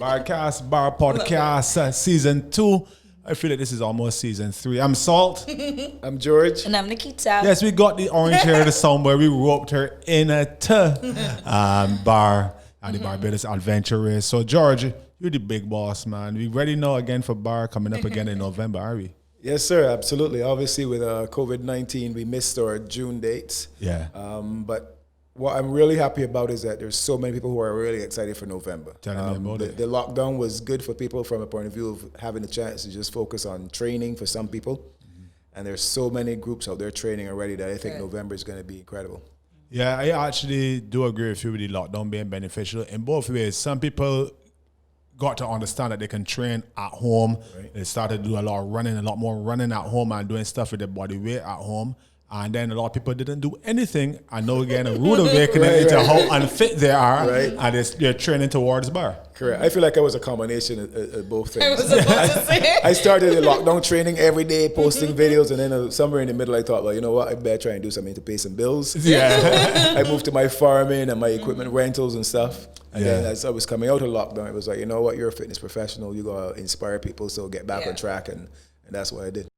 Barcast, Bar Podcast, Season 2. I feel like this is almost Season 3. I'm Salt. I'm George. And I'm Nikita. Yes, we got the orange hair to somewhere. We roped her in a bar at the Barbados Adventure Race. So, George, you're the big boss, man. We ready now again for bar coming up again in November, are we? Yes, sir. Absolutely. Obviously, with COVID-19, we missed our June dates. Yeah. But what I'm really happy about is that there's so many people who are really excited for November. Tell me about it. The lockdown was good for people from a point of view of having a chance to just focus on training for some people. Mm-hmm. And there's so many groups out there training already that I think November is going to be incredible. Yeah, I actually do agree with you with the lockdown being beneficial in both ways. Some people got to understand that they can train at home. Right. They started to do a lot more running at home and doing stuff with their body weight at home. And then a lot of people didn't do anything. And now we're getting a rude awakening into how unfit they are. Right. And they're training towards bar. Correct. I feel like I was a combination of both things. I was about to say. I started the lockdown training every day, posting videos. And then somewhere in the middle, I thought, well, you know what? I better try and do something to pay some bills. Yeah. I moved to my farming and my equipment rentals and stuff. And then as I was coming out of lockdown, it was like, you know what? You're a fitness professional. You got to inspire people. So get back on track. And that's what I did.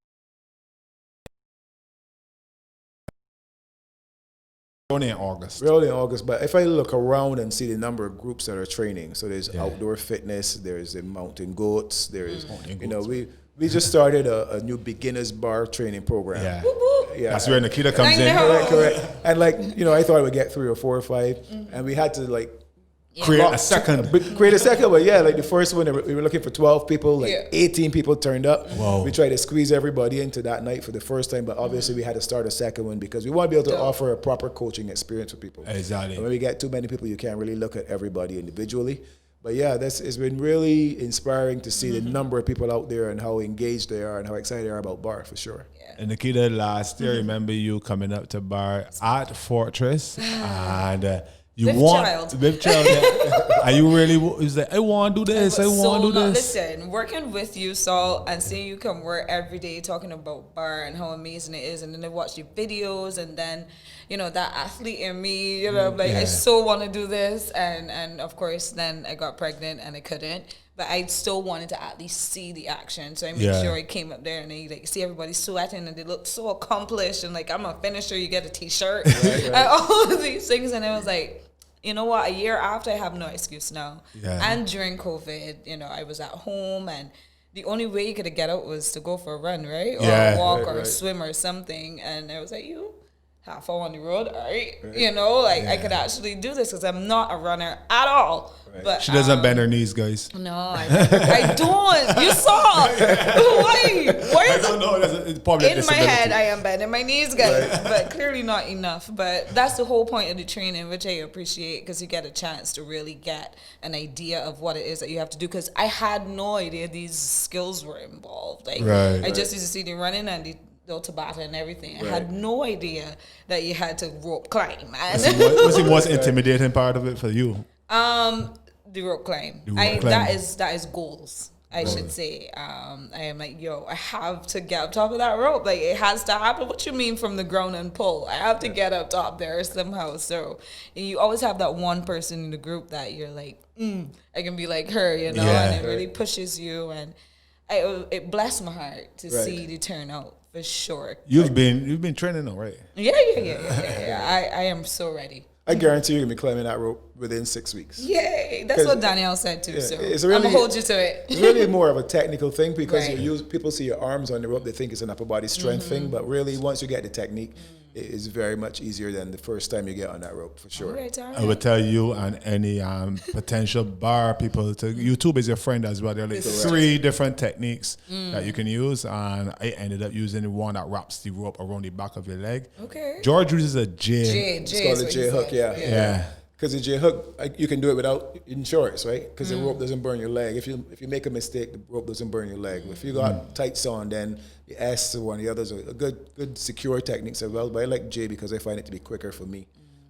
Only in August. We're only in August, but if I look around and see the number of groups that are training, so there's outdoor fitness, there's the mountain goats, there's, we just started a new beginners bar training program. Yeah. That's where Nikita comes in. Correct. And I thought I would get 3 or 4 or 5, and we had to create a second. But the first one, we were looking for 12 people, 18 people turned up. Whoa. We tried to squeeze everybody into that night for the first time, but obviously we had to start a second one because we want to be able to offer a proper coaching experience for people. Exactly. And when we get too many people, you can't really look at everybody individually. But it's been really inspiring to see the number of people out there and how engaged they are and how excited they are about bar, for sure. Yeah. And Nikita, last year, I remember you coming up to bar at Fortress and... With child. Yeah. Are you really, is that, I want to do this, I want to do this. Listen, working with you, Saul, and seeing you come work every day talking about bar and how amazing it is, and then I watch your videos, and then, that athlete in me, I so want to do this, and of course, then I got pregnant and I couldn't. But I still wanted to at least see the action. So I made sure I came up there and I see everybody sweating and they look so accomplished. And I'm a finisher, you get a t-shirt. And all of these things. And I was like, you know what? A year after, I have no excuse now. Yeah. And during COVID, I was at home and the only way you could get out was to go for a run, right? Or a walk or a swim or something. And I was like, half hour on the road, all right? I could actually do this because I'm not a runner at all. Right. But she doesn't bend her knees, guys. No, I don't. You saw. Why I don't know. It's probably in my head, I am bending my knees, guys, but clearly not enough. But that's the whole point of the training, which I appreciate because you get a chance to really get an idea of what it is that you have to do. Because I had no idea these skills were involved. I just used to see the running and the Tabata and everything. I had no idea that you had to rope climb. What's the most intimidating part of it for you? The rope climb. That is goals. I should say. I am like, I have to get up top of that rope. It has to happen. What you mean from the ground and pull? I have to get up top there somehow. So you always have that one person in the group that you're like, I can be like her, and it really pushes you. And it blessed my heart to see the turnout. For sure. You've been training though, right? Yeah. I am so ready. I guarantee you're going to be climbing that rope within 6 weeks. Yay. That's what Danielle said too. So really, I'm going to hold you to it. It's really more of a technical thing because people see your arms on the rope. They think it's an upper body strength thing. But really, once you get the technique, it is very much easier than the first time you get on that rope, for sure. All right. I would tell you and any potential bar people, YouTube is your friend as well. There are 3 different techniques that you can use. And I ended up using the one that wraps the rope around the back of your leg. Okay. George uses a J. It's called a J hook, yeah. Because the J hook, you can do it without insurance, right? Because the rope doesn't burn your leg. If you make a mistake, the rope doesn't burn your leg. If you got tights on, then the S or one of the others are good secure techniques as well. But I like J because I find it to be quicker for me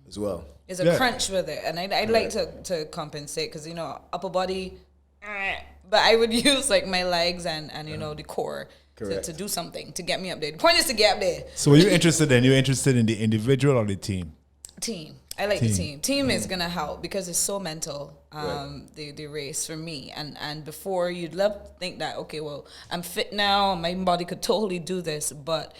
as well. There's a crunch with it, and I'd like to compensate because upper body, but I would use my legs and the core. To do something to get me up there. The point is to get up there. So, are you interested in the individual or the team? Team. I like the team. Team is gonna help because it's so mental. The race for me, and before you'd think that okay, well, I'm fit now, my body could totally do this, but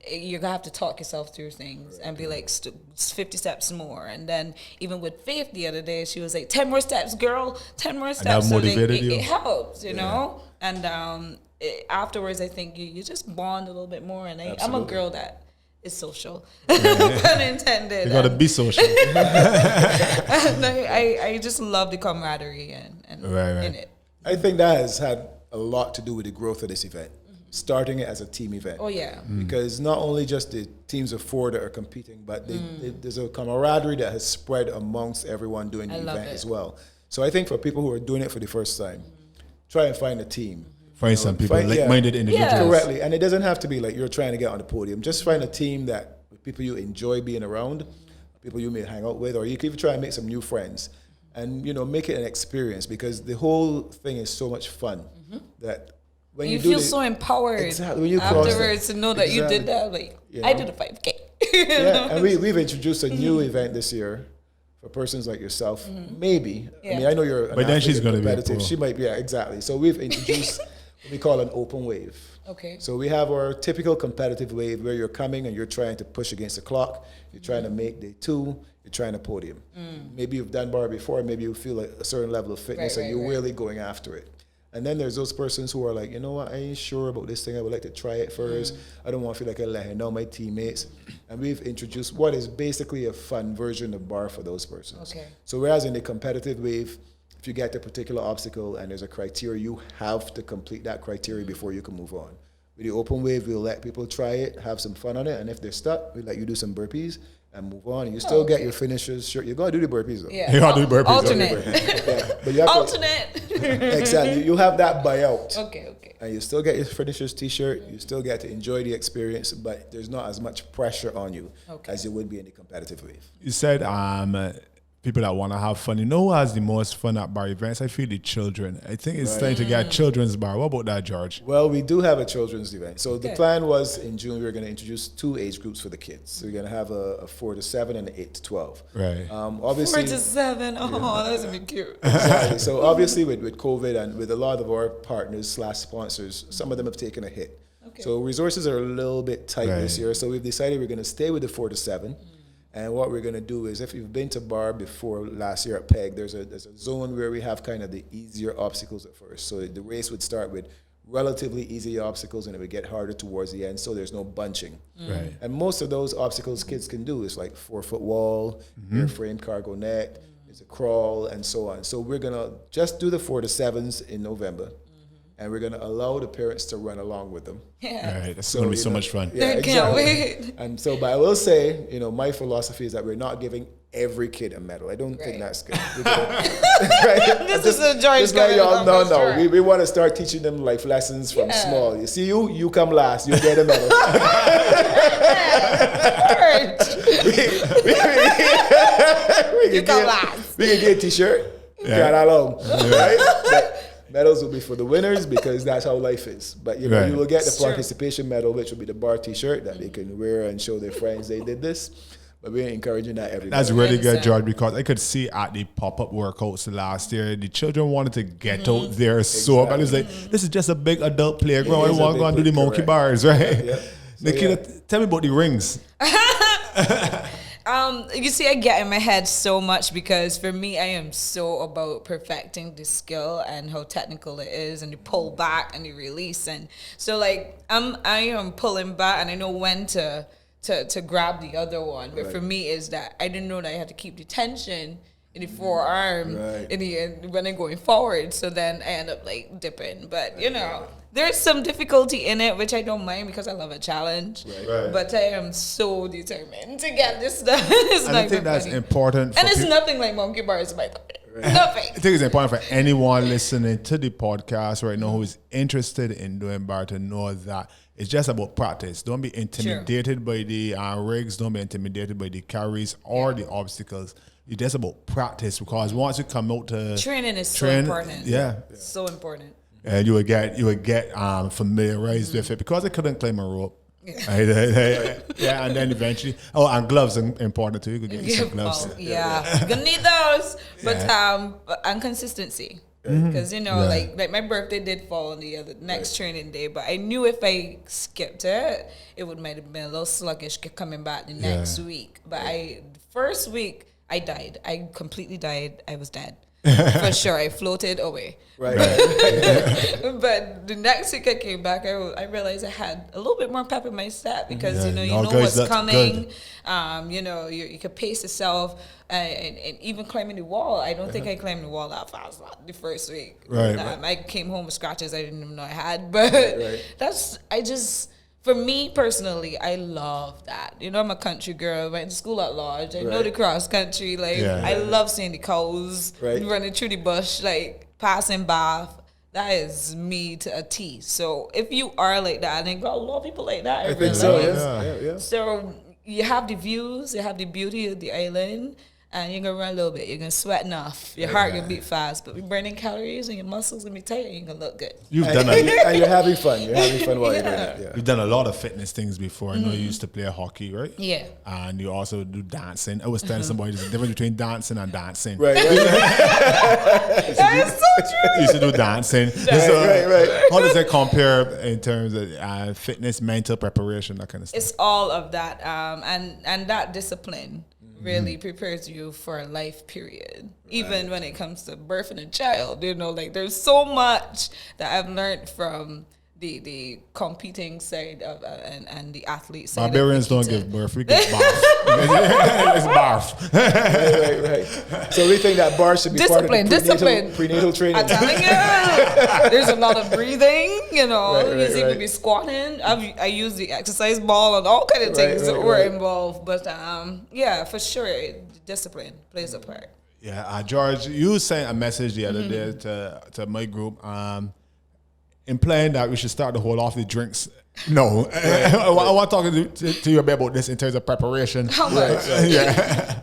you're gonna have to talk yourself through things and be like 50 steps more. And then even with Faith the other day, she was like 10 more steps, girl, 10 more steps. And that motivated you. It helps, you know. And afterwards, I think you just bond a little bit more. And I'm a girl that is social, pun intended. You gotta be social. And I just love the camaraderie and in it. I think that has had a lot to do with the growth of this event, starting it as a team event. Oh yeah, because not only just the teams of 4 that are competing, but there's a camaraderie that has spread amongst everyone doing the event as well. So I think for people who are doing it for the first time, try and find a team. Find some people, like-minded individuals. Correctly. And it doesn't have to be like you're trying to get on the podium. Just find a team that with people you enjoy being around, people you may hang out with, or you can even try and make some new friends. And, you know, make it an experience, because the whole thing is so much fun that when you feel so empowered when you afterwards to know that you did that. Like, I did a 5K. And we've introduced a new event this year for persons like yourself. Maybe. I mean, I know you're an but then she's going to be competitive. She might be, exactly. So we've introduced what we call an open wave. Okay. So we have our typical competitive wave where you're coming and you're trying to push against the clock. You're trying to make day 2. You're trying to podium. Maybe you've done bar before. Maybe you feel like a certain level of fitness and you're really going after it. And then there's those persons who are like, you know what, I ain't sure about this thing. I would like to try it first. I don't want to feel like I let know my teammates. And we've introduced what is basically a fun version of bar for those persons. Okay. So whereas in the competitive wave, if you get a particular obstacle and there's a criteria, you have to complete that criteria before you can move on. With the open wave, we'll let people try it, have some fun on it, and if they're stuck, we let you do some burpees and move on. You still get your finishers. Sure, you gotta do the burpees though. Yeah, you gotta do burpees. Alternate. But you have Alternate. Exactly. You have that buyout. Okay. And you still get your finishers t-shirt. You still get to enjoy the experience, but there's not as much pressure on you as it would be in the competitive wave. You said people that want to have fun. You know who has the most fun at bar events? I feel the children. I think it's time to get children's bar. What about that, George? Well, we do have a children's event. So the plan was in June we were going to introduce 2 age groups for the kids. So we're going to have a 4 to 7 and an 8 to 12. Right. Obviously 4 to 7. Oh, that's gonna be cute. Exactly. So obviously with COVID and with a lot of our partners / sponsors, some of them have taken a hit. Okay. So resources are a little bit tight this year. So we've decided we're going to stay with the 4 to 7. And what we're going to do is, if you've been to bar before last year at PEG, there's a zone where we have kind of the easier obstacles at first. So the race would start with relatively easy obstacles and it would get harder towards the end, so there's no bunching. Right. And most of those obstacles kids can do is like 4-foot wall, airframe cargo net, there's a crawl, and so on. So we're going to just do the 4 to 7s in November. And we're going to allow the parents to run along with them. Yeah. Right, that's going to be so much fun. Yeah, I can't wait. And so, but I will say, you know, my philosophy is that we're not giving every kid a medal. I don't think that's good. This is a joy. Just let y'all know, we want to start teaching them life lessons from small. You see, you come last, you get a medal. You come last. We can get a t-shirt. Got along, right? Medals will be for the winners because that's how life is. But you know, you will get the participation medal, which will be the bar t-shirt that they can wear and show their friends they did this. But we're encouraging that everybody. That's really good, George, because I could see at the pop-up workouts last year, the children wanted to get out there so bad. It was like, this is just a big adult playground. I want to go and do the monkey bars, right? Yeah. So, Nikita, tell me about the rings. You see, I get in my head so much because for me, I am so about perfecting the skill and how technical it is, and the pull back and the release. And so, like, I am pulling back, and I know when to grab the other one. But for me, is that I didn't know that I had to keep the tension in the forearm in the end when I'm going forward. So then I end up like dipping. But you know, there's some difficulty in it, which I don't mind because I love a challenge. Right. But I am so determined to get this done. And I think that's important. And it's nothing like monkey bars, by the way. Nothing. I think it's important for anyone listening to the podcast right now who is interested in doing bar to know that it's just about practice. Don't be intimidated by the rigs. Don't be intimidated by the carries or the obstacles. It's just about practice, because once you come out to training is so important. Yeah, so important. And you would get familiarized with it, because I couldn't climb a rope. Yeah, and then eventually, and gloves are important too. You could get you some gloves. Yeah, you're gonna need those. But and consistency. Because like my birthday did fall on the next training day, but I knew if I skipped it, it might have been a little sluggish coming back the next week. But first week I died. I completely died. I was dead. For sure, I floated away. Right. But the next week I came back, I realized I had a little bit more pep in my step because you know what's coming. You can pace yourself, and even climbing the wall. I don't think I climbed the wall that fast the first week. Right. I came home with scratches I didn't even know I had. But for me personally, I love that. You know, I'm a country girl. I went to school at Lodge. I know the cross country. Like, I love seeing the cows running through the bush, like passing Bath. That is me to a T. So if you are like that, I think a lot of people like that. I think so. Yeah. So you have the views, you have the beauty of the island. And you're gonna run a little bit. You're gonna sweat enough. Your heart gonna beat fast, but you're burning calories and your muscles gonna be tight. And you're gonna look good. And you're having fun. You're having fun while you're doing it. Yeah. You've done a lot of fitness things before. I know you used to play hockey, right? Yeah. And you also do dancing. I was telling somebody there's a difference between dancing and dancing. Right. That is so true. You used to do dancing. Right. How does it compare in terms of fitness, mental preparation, that kind of stuff? It's all of that, and that discipline really prepares you for a life period. Even when it comes to birthing a child, like there's so much that I've learned from the competing side of and the athlete side. Barbarians don't give birth; we give barf. It's barf. Right. So we think that bar should be part of the prenatal training. I'm telling you, there's a lot of breathing. You see me be squatting. I use the exercise ball and all kind of things that were involved. But for sure, discipline plays a part. Yeah, George, you sent a message the other day to my group. Implying that we should start to hold off the drinks. No. I want to talk to you about this in terms of preparation. How much?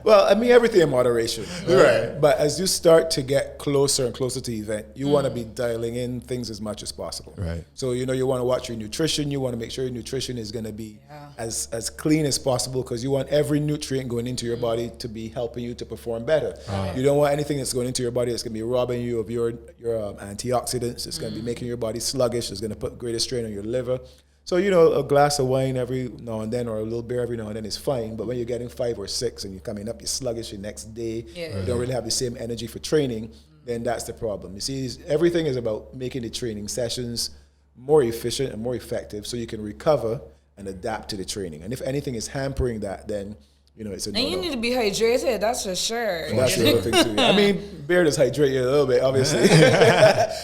Well, I mean, everything in moderation. Right. But as you start to get closer and closer to the event, you want to be dialing in things as much as possible. Right. So, you want to watch your nutrition. You want to make sure your nutrition is going to be as clean as possible because you want every nutrient going into your body to be helping you to perform better. You don't want anything that's going into your body that's going to be robbing you of your antioxidants. It's going to be making your body sluggish. It's going to put greater strain on your liver. So, a glass of wine every now and then or a little beer every now and then is fine. But when you're getting 5 or 6 and you're coming up, you're sluggish the next day, you don't really have the same energy for training, then that's the problem. You see, everything is about making the training sessions more efficient and more effective so you can recover and adapt to the training. And if anything is hampering that, then it's a no-no. And you need to be hydrated, that's for sure. And that's the other thing too. I mean, beer does hydrate you a little bit, obviously.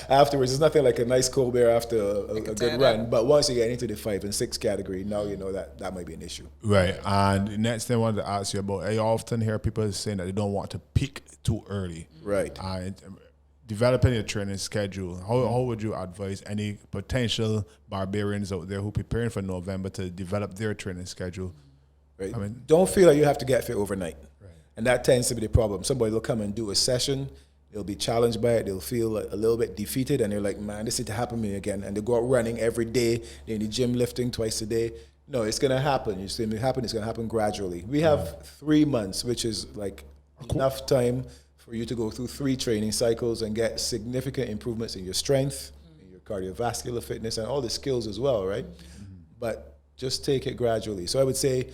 Afterwards, it's nothing like a nice cold beer after a good run. But once you get into the 5 and 6 category, now you know that might be an issue. Right. And the next thing I wanted to ask you about, I often hear people saying that they don't want to peak too early. Right. Developing your training schedule, how would you advise any potential barbarians out there who are preparing for November to develop their training schedule? Right. Don't feel like you have to get fit overnight. Right. And that tends to be the problem. Somebody will come and do a session, they'll be challenged by it, they'll feel a little bit defeated, and they're like, man, this is to happen to me again. And they go out running every day, they're in the gym lifting twice a day. No, it's going to happen. It's going to happen gradually. We have 3 months, which is like enough time for you to go through 3 training cycles and get significant improvements in your strength, in your cardiovascular fitness, and all the skills as well, right? But just take it gradually. So I would say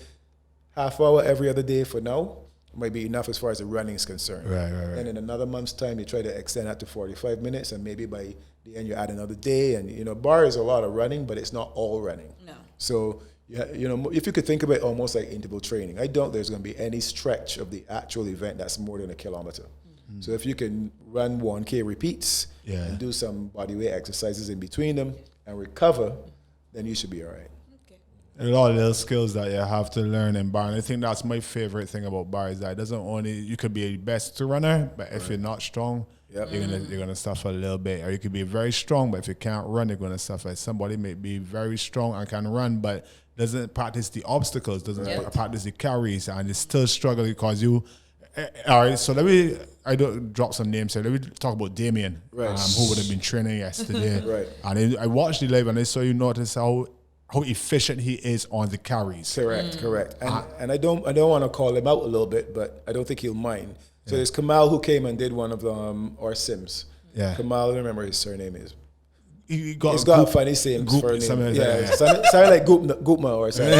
half hour every other day for now might be enough as far as the running is concerned. Right. And in another month's time, you try to extend that to 45 minutes, and maybe by the end you add another day. And bar is a lot of running, but it's not all running. No. So if you could think of it almost like interval training, I doubt there's going to be any stretch of the actual event that's more than 1 kilometer. So if you can run 1K repeats and do some body weight exercises in between them and recover, then you should be all right. A lot of little skills that you have to learn in bar. And I think that's my favorite thing about bar is that it doesn't only, you could be a best runner, but if you're not strong, you're gonna suffer a little bit. Or you could be very strong, but if you can't run, you're gonna suffer. Somebody may be very strong and can run, but doesn't practice the obstacles, doesn't practice the carries, and is still struggling because you. All right, so I don't drop some names here. Let me talk about Damien, who would have been training yesterday. Right. And I watched the live and I saw you notice how how efficient he is on the carries. Correct. And I don't want to call him out a little bit, but I don't think he'll mind. So there's Kamal who came and did one of our sims. Yeah. Kamal, I don't remember his surname is. He's got a funny surname. Something like Goopma or something.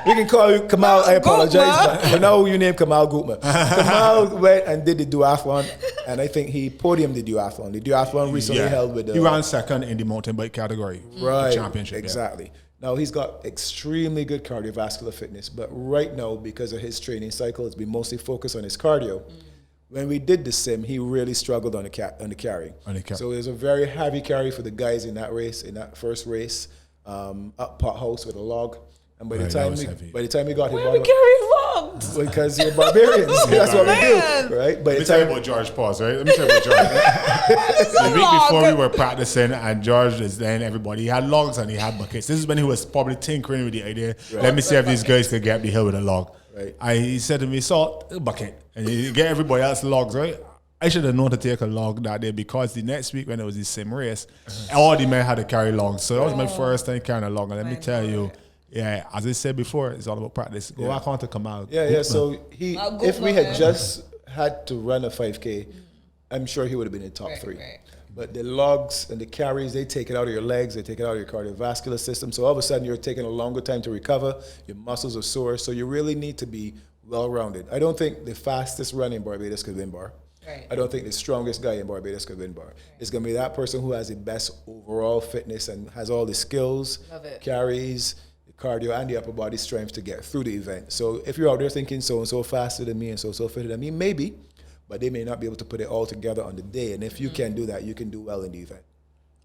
We can call you Kamal. I apologize, but now you name Kamal Goopma. Kamal went and did the duathlon, and I think he podiumed the duathlon. The duathlon recently held with he ran second in the mountain bike category. Right. The championship. Exactly. Yeah. Now, he's got extremely good cardiovascular fitness, but right now, because of his training cycle, it's been mostly focused on his cardio. When we did the sim, he really struggled on the carry. So it was a very heavy carry for the guys in that race, in that first race, up pot house with a log. And by the time we got him, we carry logs because you're barbarians. That's what we do, right? Let me tell you about George. Pause, right? Let me tell you about George. The week before we were practicing, and George is then everybody. He had logs and he had buckets. This is when he was probably tinkering with the idea. Right. Let me see if these guys could get up the hill with a log. Right. He said to me, "Salt, a bucket," and he get everybody else logs, right? I should have known to take a log that day because the next week when it was the same race, all the men had to carry logs. So that was my first time carrying a log. And let me tell you, as I said before, it's all about practice. Go back on to Kamal. So if we had just had to run a 5K, I'm sure he would have been in top three. Right. But the logs and the carries, they take it out of your legs, they take it out of your cardiovascular system. So all of a sudden, you're taking a longer time to recover. Your muscles are sore. So you really need to be well-rounded. I don't think the fastest runner in Barbados could win bar. Right. I don't think the strongest guy in Barbados could win bar. Right. It's going to be that person who has the best overall fitness and has all the skills, carries, the cardio, and the upper body strength to get through the event. So if you're out there thinking so-and-so faster than me and so fitter than me, maybe, but they may not be able to put it all together on the day. And if you can do that, you can do well in the event.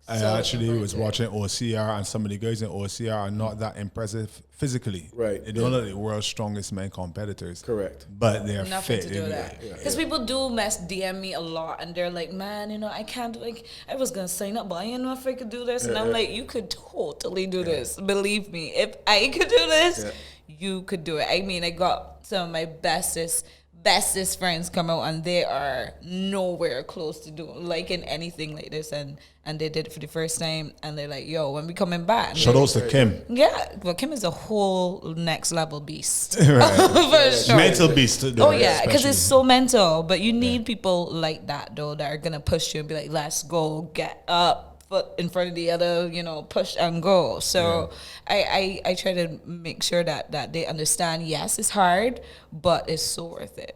I actually was watching OCR, and some of the guys in OCR are not that impressive physically. Right. They're not the world's strongest men competitors. Correct. But they're nothing fit. to do that. Because people do DM me a lot, and they're like, "Man, I can't. I was gonna sign up, but I didn't know if I could do this." And I'm like, "You could totally do this. Believe me, if I could do this, you could do it." I mean, I got some of my bestest friends come out, and they are nowhere close to doing in anything like this, and they did it for the first time, and they're like, "Yo, when we coming back?" Shout out to Kim. Yeah, well, Kim is a whole next level beast. For sure. Mental beast. Because it's so mental, but you need people like that though that are gonna push you and be like, "Let's go, get up, foot in front of the other, push and go." So I try to make sure that they understand, yes, it's hard, but it's so worth it.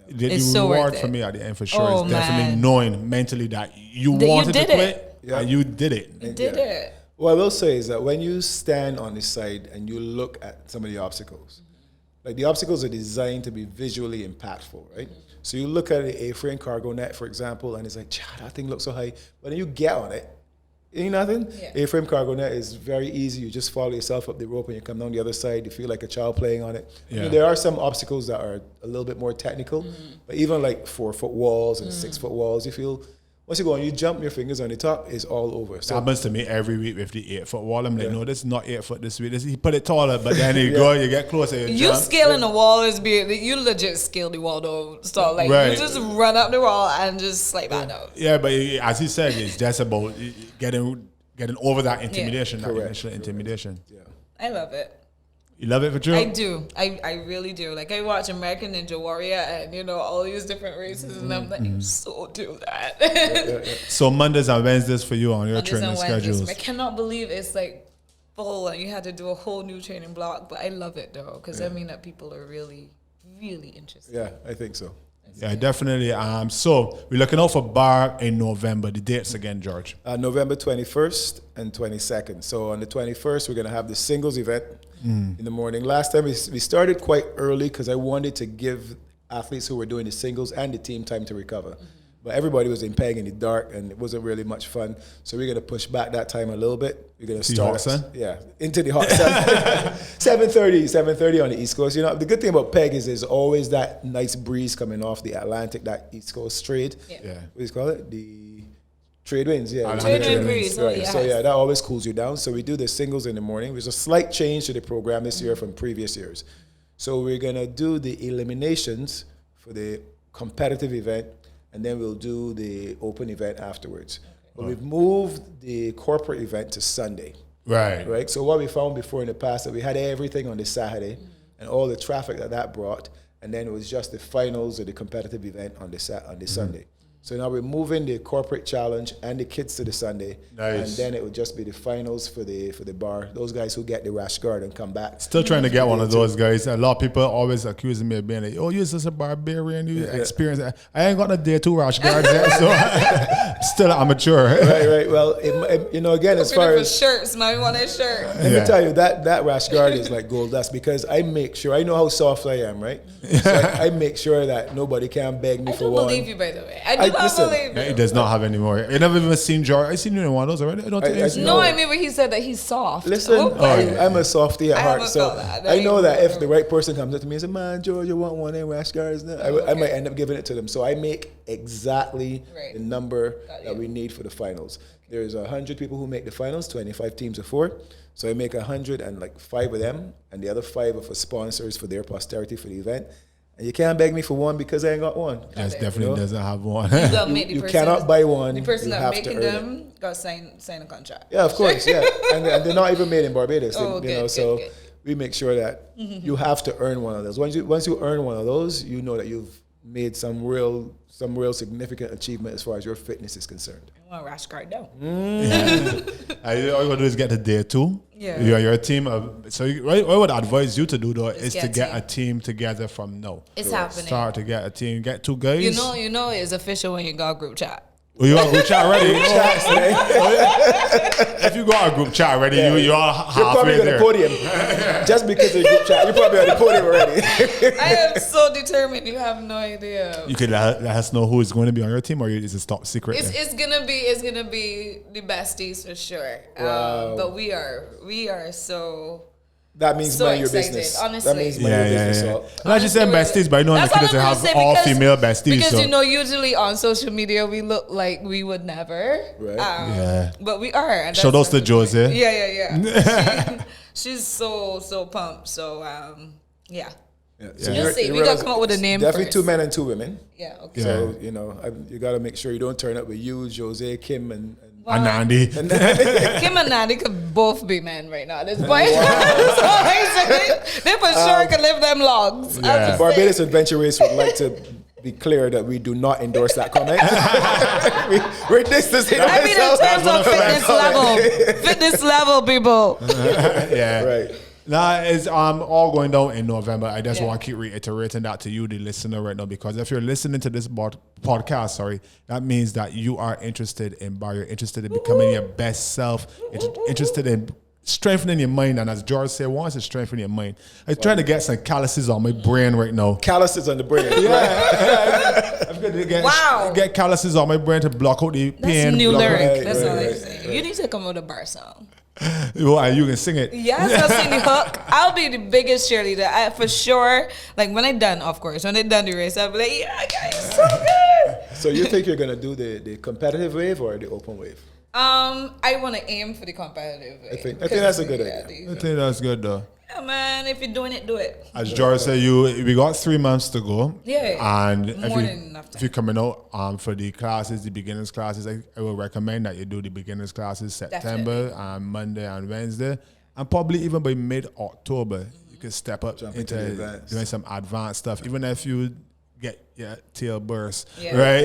The reward for me at the end for sure is definitely knowing mentally that you wanted to quit and you did it. You did it. What I will say is that when you stand on the side and you look at some of the obstacles, the obstacles are designed to be visually impactful, right? So you look at the A-frame cargo net, for example, and it's like, that thing looks so high. But then you get on it, ain't nothing. A-frame cargo net is very easy. You just follow yourself up the rope and you come down the other side. You feel like a child playing on it. There are some obstacles that are a little bit more technical, but even 4-foot walls and 6-foot walls, you feel once you go and you jump your fingers on the top, it's all over. So that happens to me every week with the 8-foot wall. I'm like, no, this is not 8 foot this week. He put it taller, but then you go, you get closer. You scaling the wall is you legit scale the wall though. So you just run up the wall and just slide back down. Yeah, but as he said, it's just about getting over that intimidation, that initial intimidation. Yeah. I love it. You love it for true? I do. I really do. I watch American Ninja Warrior and, all these different races, and I'm like, so do that. So Mondays and Wednesdays for you on your training schedules. I cannot believe it's full and you had to do a whole new training block, but I love it though, because I mean that people are really, really interested. Yeah, I think so. Yeah, definitely. So we're looking out for BAR in November. The dates again, George? November 21st and 22nd. So on the 21st, we're going to have the singles event in the morning. Last time we started quite early because I wanted to give athletes who were doing the singles and the team time to recover. But everybody was in Peg in the dark, and it wasn't really much fun. So we're going to push back that time a little bit. We're going to start into the hot sun. 7:30 on the East Coast. The good thing about Peg is there's always that nice breeze coming off the Atlantic, that East Coast trade. Yeah. What do you call it? The trade winds. Yeah. Trade wind breeze. Right. So that always cools you down. So we do the singles in the morning. There's a slight change to the program this year from previous years. So we're going to do the eliminations for the competitive event, and then we'll do the open event afterwards. But we've moved the corporate event to Sunday. Right. So what we found before in the past that we had everything on the Saturday and all the traffic that brought, and then it was just the finals of the competitive event on the Sunday. So now we're moving the corporate challenge and the kids to the Sunday, and then it would just be the finals for the bar. Those guys who get the rash guard and come back. Still trying to get one of those guys. A lot of people always accusing me of being like, "Oh, you're just a barbarian. You experience it." I ain't got a day 2 rash guards yet, so still amateur. Right. Well, again, as far as shirts, man, we want a shirt. Let me tell you that rash guard is like gold dust because I make sure I know how soft I am, right? So I make sure that nobody can beg me for one. I don't believe you, by the way. I do not believe you. He does not have any more. I never even seen George. I seen you in one of those already. I don't think I mean when he said that he's soft. Listen, I'm a softie at heart, so I know that if the right person comes up to me and says, "Man, George, you want one of rash guards?" I might end up giving it to them. So I make exactly the number that we need for the finals. There's 100 people who make the finals, 25 teams of 4. So I make 100 and like 5 of them, and the other 5 are for sponsors for their posterity for the event. And you can't beg me for one because I ain't got one. Yes, definitely doesn't have one. You cannot buy one. The person you that's have making to earn them got to sign a contract. Yeah, of course, yeah. And they're not even made in Barbados. Good. We make sure that you have to earn one of those. Once you earn one of those, you know that you've made some real significant achievement as far as your fitness is concerned. I want a rash guard though. All you gotta do is get to day 2. Yeah. You're a team of. So what I would advise you to do though is to get a team together from now. It's happening. Start to get a team. Get 2 guys. You know it's official when you got a group chat. Well, you got a group chat already. If you got a group chat already, you are halfway there. You're probably on the podium. Just because of the group chat, you're probably on the podium already. I am so determined. You have no idea. You could let us know who is going to be on your team, or is it top secret? It's gonna be the besties for sure. Wow. But we are so. That means So mind your excited, business. honestly. That means mind your business. So, Not just saying besties, but I know Nikita to have all female besties. Because so. Usually on social media we look like we would never. Right. But we are. And Show those to Jose. Yeah. She's so pumped. So yeah. So you'll see. We gotta come up with a name. Definitely first. 2 men and 2 women. Yeah. Okay. So you gotta make sure you don't turn up with you, Jose, Kim, and Anandi. Kim and Nandi could both be men right now at this point. That's all I'm saying. They for sure can live them logs. Yeah. Barbados Adventure Race would like to be clear that we do not endorse that comment. we're distancing ourselves. I mean in terms of fitness level, people. Yeah. Right. Nah, it's all going down in November. I just want to keep reiterating that to you, the listener, right now, because if you're listening to this podcast, that means that you are interested in bar. You're interested in becoming your best self. Interested in strengthening your mind, and as George said, once it's strengthening your mind. I'm trying to get some calluses on my brain right now. Calluses on the brain. I'm going to get calluses on my brain to block out the pain. That's new lyric. That's all I'm saying. You need to come with a bar song. Well, you can sing it. Yes, I'll sing the hook. I'll be the biggest cheerleader. For sure. Like when I done the race, I'll be like, yeah, guys, so good. So you think you're gonna do the competitive wave or the open wave? I want to aim for the competitive wave. I think that's a good idea. I think that's good though. Yeah, man. If you're doing it, do it. As George said, we got 3 months to go. Yeah. And More than enough time. if you're coming out for the classes, the beginners classes, I will recommend that you do the beginners classes September and Monday and Wednesday. And probably even by mid-October, you can step up into doing some advanced stuff. Even if you get your tail burst, right?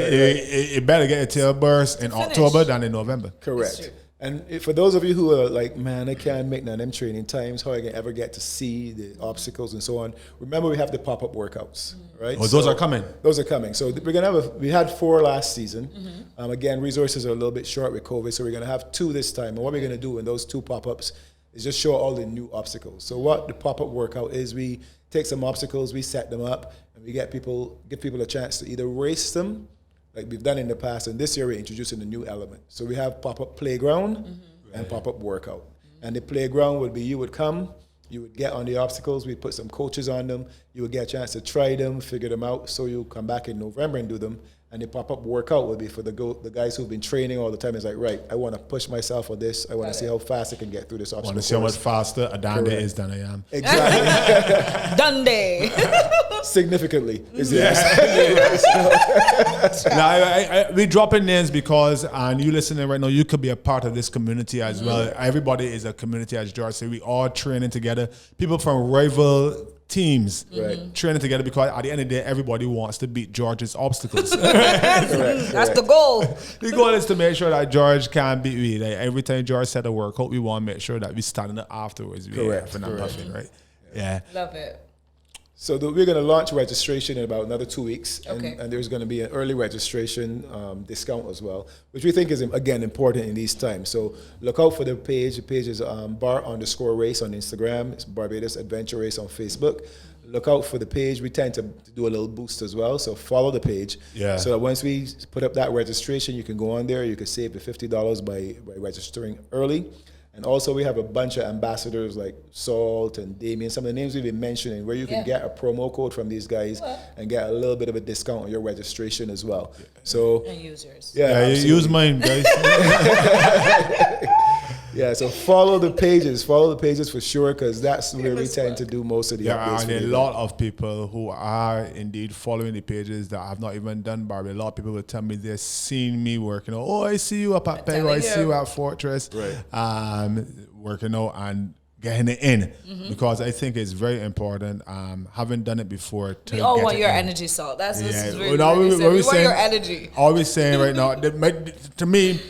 You better get your tail burst in October than in November. Correct. And for those of you who are like, man, I can't make none of them training times, how I can ever get to see the obstacles and so on, remember we have the pop-up workouts, right? Oh, those are coming. Those are coming. So we're going to we had 4 last season. Again, resources are a little bit short with COVID, so we're going to have 2 this time. And what we're going to do in those 2 pop-ups is just show all the new obstacles. So what the pop-up workout is, we take some obstacles, we set them up, and we give people a chance to either race them, like we've done in the past, and this year we're introducing a new element. So we have pop-up playground and pop-up workout. And the playground would be you would come, you would get on the obstacles, we put some coaches on them, you would get a chance to try them, figure them out, so you'll come back in November and do them. And the pop-up workout will be for the guys who've been training all the time. It's like, right, I want to push myself on this. I want to see how fast I can get through this obstacle. I want to see how much faster a Dande is than I am. Exactly. Dande. Significantly. Now, we dropping names because, and you listening right now, you could be a part of this community as well. Everybody is a community, as George said. We all training together. People from rival teams training together, because at the end of the day, everybody wants to beat George's obstacles. That's the goal. The goal is to make sure that George can beat me. Like every time George said a workout, we want to make sure that we standing up afterwards. Correct. Right? Yeah. Love it. So we're going to launch registration in about another 2 weeks. Okay. And there's going to be an early registration discount as well, which we think is, again, important in these times. So look out for the page. The page is bar_race on Instagram. It's Barbados Adventure Race on Facebook. Look out for the page. We tend to do a little boost as well. So follow the page. Yeah. So that once we put up that registration, you can go on there. You can save the $50 by registering early. And also we have a bunch of ambassadors like Salt and Damien, some of the names we've been mentioning, where you can get a promo code from these guys and get a little bit of a discount on your registration as well. So And users. Yeah, use mine, guys. Yeah, so follow the pages for sure, because that's where we tend to do most of the updates. And a lot of people who are indeed following the pages that have not even done Barbie. A lot of people will tell me they've seen me working out. Oh, I see you up at Peg, I see you at Fortress. Right. Working out and getting it in, because I think it's very important. Having done it before, We all want your energy, Salt. That's what this is really we want your energy. Always saying right now, to me,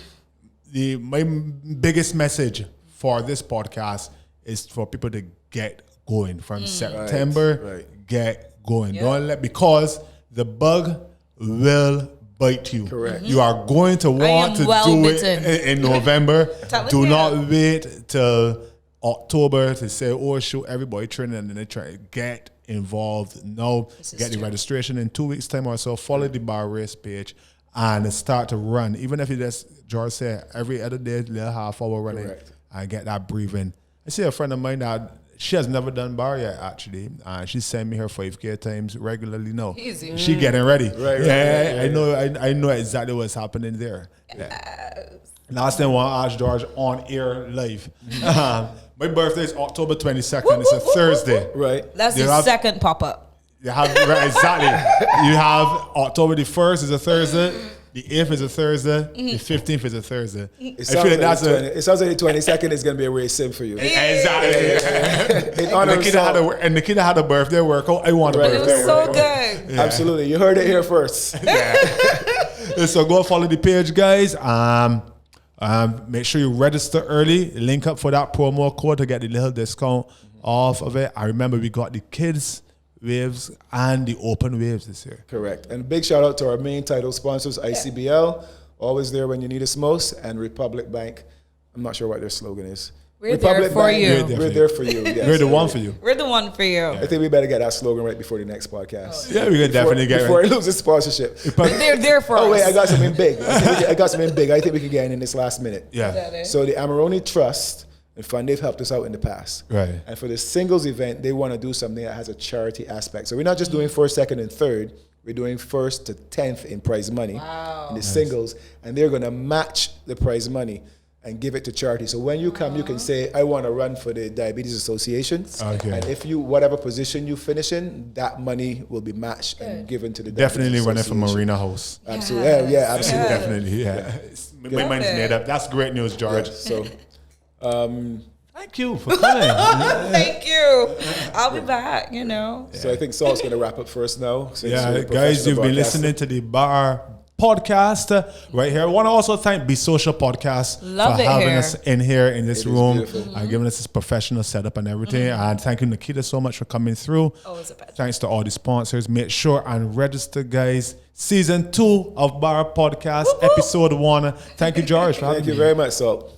my biggest message for this podcast is for people to get going from September. Right. Get going. Don't let, because the bug will bite you. Correct. You are going to want to do bitten. it in November. Do not wait till October to say, oh, shoot, everybody training, and then they try to get involved. No, get the registration in 2 weeks' time or so. Follow the bar race page and start to run. Even if you just, George said, every other day, little half hour running, and get that breathing. I see a friend of mine that she has never done bar yet, actually. She sent me her 5K times regularly now. Easy. She getting ready. Right. I know exactly what's happening there. Yeah. Last time I want to ask George on air live. My birthday is October 22nd. It's a Thursday. Right. That's the second pop-up. You have exactly. You have October the 1st is a Thursday. The 8th is a Thursday. The 15th is a Thursday. It sounds like the 22nd is going to be a race sim for you. Exactly. Nikita had a birthday workout. I want a birthday It was so workout. good. Yeah. Absolutely. You heard it here first. So go follow the page, guys. Make sure you register early. Link up for that promo code to get the little discount off of it. I remember we got the kids waves and the open waves this year. Correct. And big shout out to our main title sponsors, ICBL, always there when you need us most, and Republic Bank. I'm not sure what their slogan is. We're there for you. We're there for you. Yes. We're the one for you. We're the one for you. I think we better get that slogan right before the next podcast. Yeah, we can definitely get it before right. it loses sponsorship. They're there for us. Oh wait, I got something big. I think we can get in this last minute. Yeah. So the Amarone Trust and Fund, they've helped us out in the past. Right. And for the singles event, they want to do something that has a charity aspect. So we're not just doing first, second, and third. We're doing 1st to 10th in prize money in the singles, and they're going to match the prize money and give it to charity. So when you come, you can say, I want to run for the Diabetes Association. Okay. And if you, whatever position you finish in, that money will be matched and given to the Definitely Diabetes running Association. for Marina House. Absolutely. Yeah, absolutely. Definitely, yeah. My mind's made up. That's great news, George. Yeah, so, thank you for coming. Thank you. I'll be back, So I think Salt's going to wrap up first now. Yeah, guys, you've been listening to the Bar Podcast right here. I want to also thank Be Social Podcast for having us in here in this room and giving us this professional setup and everything. And thank you, Nikita, so much for coming through. Always a pleasure. Thanks to all the sponsors. Make sure and register, guys. Season 2 of Bar Podcast, episode 1. Thank you, George, for having me. Thank you very much, Salt.